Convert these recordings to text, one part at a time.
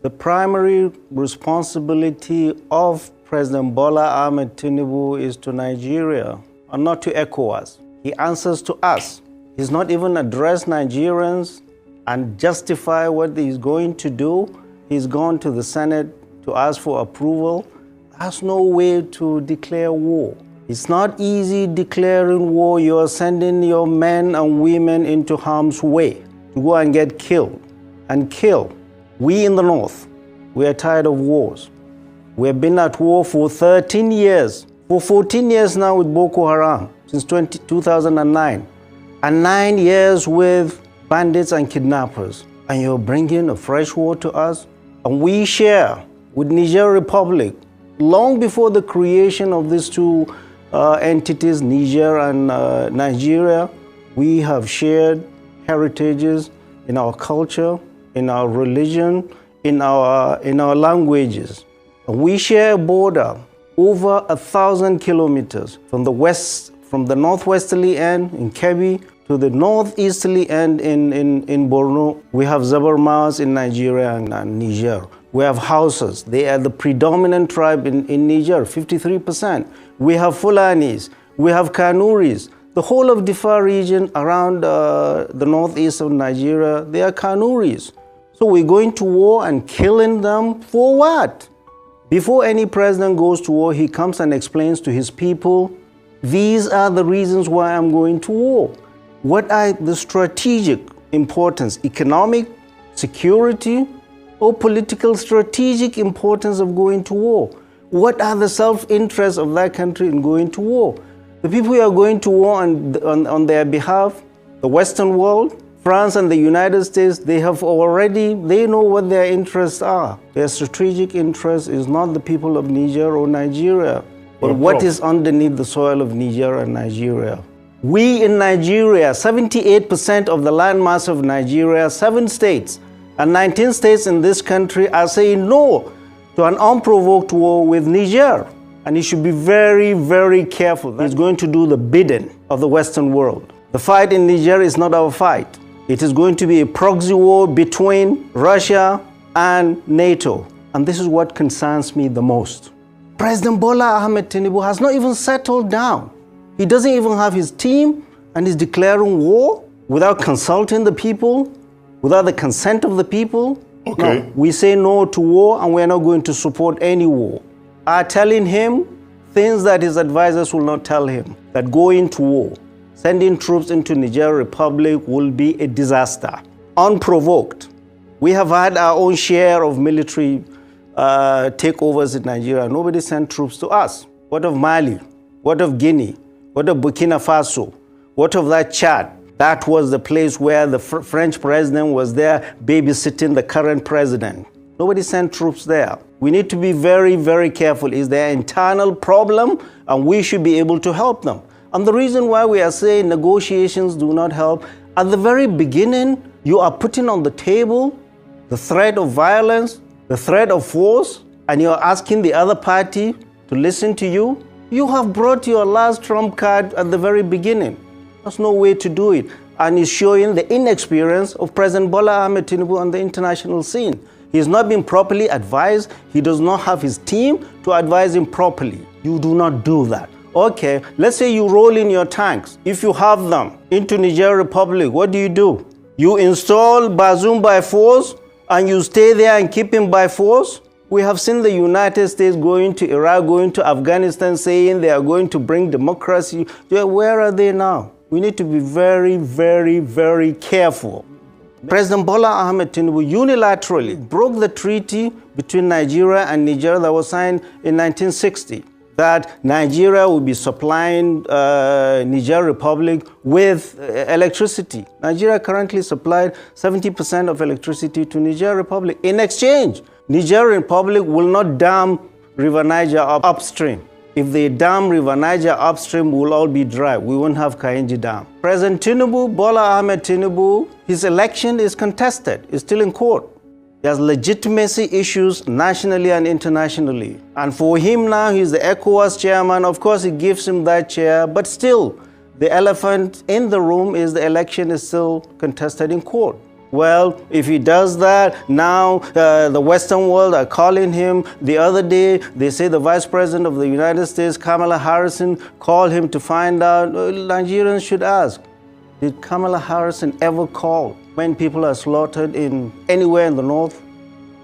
The primary responsibility of President Bola Ahmed Tinubu is to Nigeria and not to ECOWAS. He answers to us. He's not even addressed Nigerians and justify what he's going to do. He's gone to the Senate to ask for approval. There's no way to declare war. It's not easy declaring war. You're sending your men and women into harm's way to go and get killed and kill. We in the North, we are tired of wars. We have been at war for 13 years, for 14 years now with Boko Haram, since 2009, and 9 years with bandits and kidnappers. And you're bringing a fresh war to us? And we share with Niger Republic, long before the creation of these two entities, Niger and Nigeria, we have shared heritages in our culture, in our religion, in our languages. And we share a border over 1,000 kilometers from the northwesterly end in Kebbi to the northeasterly end in Borno. We have Zabarmas in Nigeria and Niger. We have Hausas. They are the predominant tribe in Niger, 53%. We have Fulanis. We have Kanuris. The whole of Difa region around the northeast of Nigeria, they are Kanuris. So we're going to war and killing them for what? Before any president goes to war, he comes and explains to his people, these are the reasons why I'm going to war. What are the strategic importance, economic, security, or political strategic importance of going to war? What are the self-interests of that country in going to war? The people who are going to war on their behalf, the Western world, France and the United States, they know what their interests are. Their strategic interest is not the people of Niger or Nigeria, but what is underneath the soil of Niger and Nigeria. We in Nigeria, 78% of the landmass of Nigeria, 7 states and 19 states in this country are saying no to an unprovoked war with Niger. And he should be very, very careful. He's going to do the bidding of the Western world. The fight in Niger is not our fight. It is going to be a proxy war between Russia and NATO. And this is what concerns me the most. President Bola Ahmed Tinubu has not even settled down. He doesn't even have his team and is declaring war without consulting the people, without the consent of the people. Okay. No, we say no to war and we're not going to support any war. Are telling him things that his advisors will not tell him, that going to war, sending troops into Niger Republic will be a disaster, unprovoked. We have had our own share of military takeovers in Nigeria. Nobody sent troops to us. What of Mali? What of Guinea? What of Burkina Faso? What of that Chad? That was the place where the French president was there babysitting the current president. Nobody sent troops there. We need to be very, very careful. Is there an internal problem? And we should be able to help them. And the reason why we are saying negotiations do not help, at the very beginning, you are putting on the table the threat of violence, the threat of force, and you're asking the other party to listen to you. You have brought your last trump card at the very beginning. There's no way to do it. And it's showing the inexperience of President Bola Ahmed Tinubu on the international scene. He has not been properly advised. He does not have his team to advise him properly. You do not do that. Okay, let's say you roll in your tanks. If you have them into Niger Republic, what do? You install Bazoum by force and you stay there and keep him by force? We have seen the United States going to Iraq, going to Afghanistan, saying they are going to bring democracy. Where are they now? We need to be very, very, very careful. President Bola Ahmed Tinubu unilaterally broke the treaty between Nigeria and Niger that was signed in 1960, that Nigeria will be supplying Niger Republic with electricity. Nigeria currently supplied 70% of electricity to Niger Republic. In exchange, Niger Republic will not dam River Niger upstream. If they dam River Niger upstream, we'll all be dry. We won't have Kainji Dam. President Tinubu, Bola Ahmed Tinubu, his election is contested. It's still in court. He has legitimacy issues nationally and internationally. And for him now, he's the ECOWAS chairman. Of course, it gives him that chair. But still, the elephant in the room is the election is still contested in court. Well, if he does that, now the Western world are calling him. The other day, they say the Vice President of the United States, Kamala Harris, called him to find out. Nigerians should ask, did Kamala Harris ever call when people are slaughtered anywhere in the north?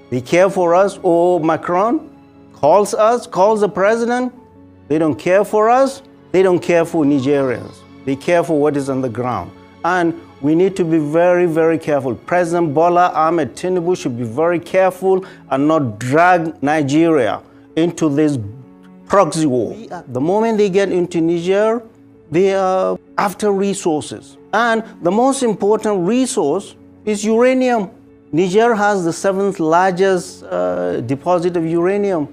They care for us. Or Macron calls us, calls the president. They don't care for us. They don't care for Nigerians. They care for what is on the ground. And we need to be very, very careful. President Bola Ahmed Tinubu should be very careful and not drag Nigeria into this proxy war. The moment they get into Niger, they are after resources. And the most important resource is uranium. Niger has the 7th largest deposit of uranium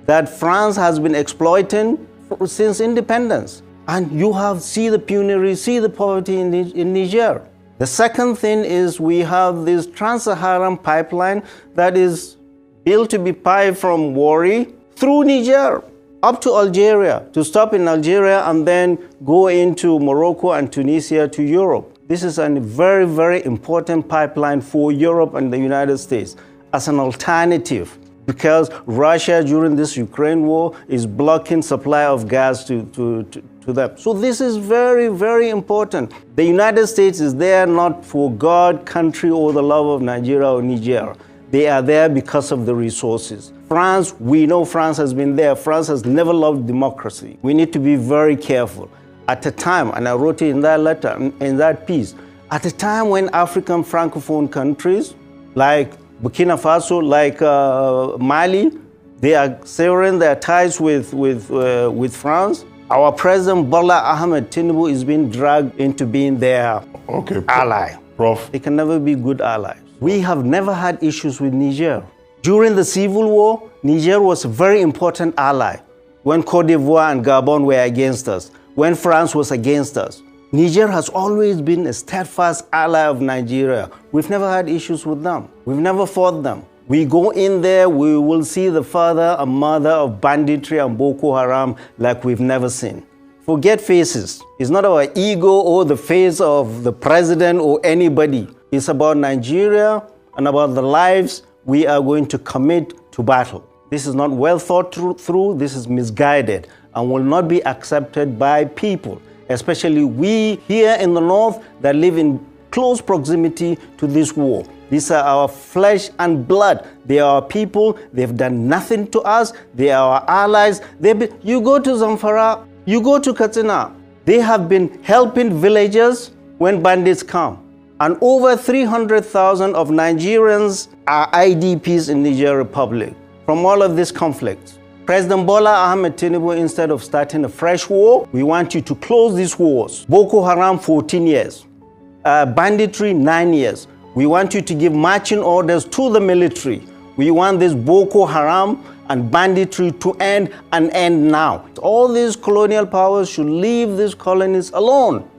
that France has been exploiting since independence. And you see the penury, see the poverty in Niger. The second thing is we have this trans-Saharan pipeline that is built to be piped from Warri through Niger up to Algeria, to stop in Algeria and then go into Morocco and Tunisia to Europe. This is a very, very important pipeline for Europe and the United States as an alternative, because Russia during this Ukraine war is blocking supply of gas to them. So this is very, very important. The United States is there not for God, country, or the love of Nigeria or Niger. They are there because of the resources. France, we know France has been there. France has never loved democracy. We need to be very careful. At a time, and I wrote it in that letter, in that piece, at a time when African Francophone countries like Burkina Faso, like Mali, they are severing their ties with France. Our President Bola Ahmed Tinubu is being dragged into being their ally. Prof. They can never be good allies. We have never had issues with Niger. During the Civil War, Niger was a very important ally when Cote d'Ivoire and Gabon were against us, when France was against us. Niger has always been a steadfast ally of Nigeria. We've never had issues with them. We've never fought them. We go in there, we will see the father and mother of banditry and Boko Haram like we've never seen. Forget faces. It's not our ego or the face of the president or anybody. It's about Nigeria and about the lives we are going to commit to battle. This is not well thought through, this is misguided and will not be accepted by people, especially we here in the north that live in close proximity to this war. These are our flesh and blood. They are our people. They've done nothing to us. They are our allies. You go to Zamfara, you go to Katsina. They have been helping villagers when bandits come. And over 300,000 of Nigerians are IDPs in Niger Republic from all of these conflicts. President Bola Ahmed Tinubu, instead of starting a fresh war, we want you to close these wars. Boko Haram, 14 years. Banditry, 9 years. We want you to give marching orders to the military. We want this Boko Haram and banditry to end and end now. All these colonial powers should leave these colonies alone,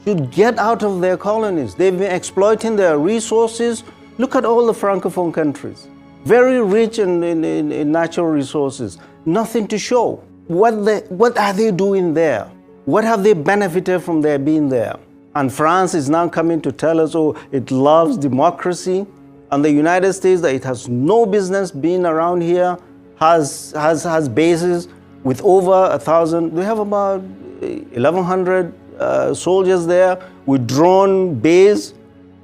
should get out of their colonies. They've been exploiting their resources. Look at all the Francophone countries. Very rich in natural resources. Nothing to show. What are they doing there? What have they benefited from their being there? And France is now coming to tell us, oh, it loves democracy. And the United States, that it has no business being around here, has bases with over 1,000. We have about 1,100 soldiers there with drone base.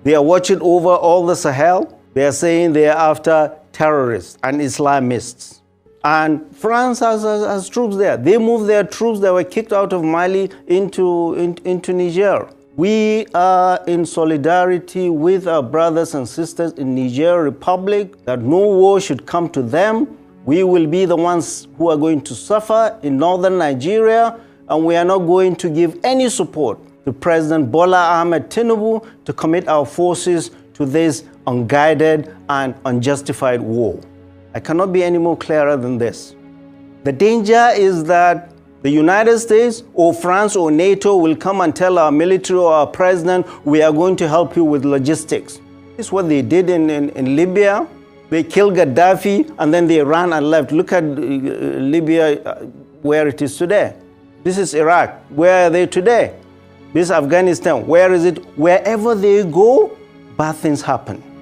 They are watching over all the Sahel. They are saying they are after terrorists and Islamists. And France has troops there. They moved their troops that were kicked out of Mali into Niger. We are in solidarity with our brothers and sisters in Niger Republic, that no war should come to them. We will be the ones who are going to suffer in northern Nigeria, and we are not going to give any support to President Bola Ahmed Tinubu to commit our forces to this unguided and unjustified war. I cannot be any more clearer than this. The danger is that the United States or France or NATO will come and tell our military or our president, we are going to help you with logistics. This is what they did in Libya. They killed Gaddafi and then they ran and left. Look at Libya, where it is today. This is Iraq. Where are they today? This is Afghanistan. Where is it? Wherever they go, bad things happen.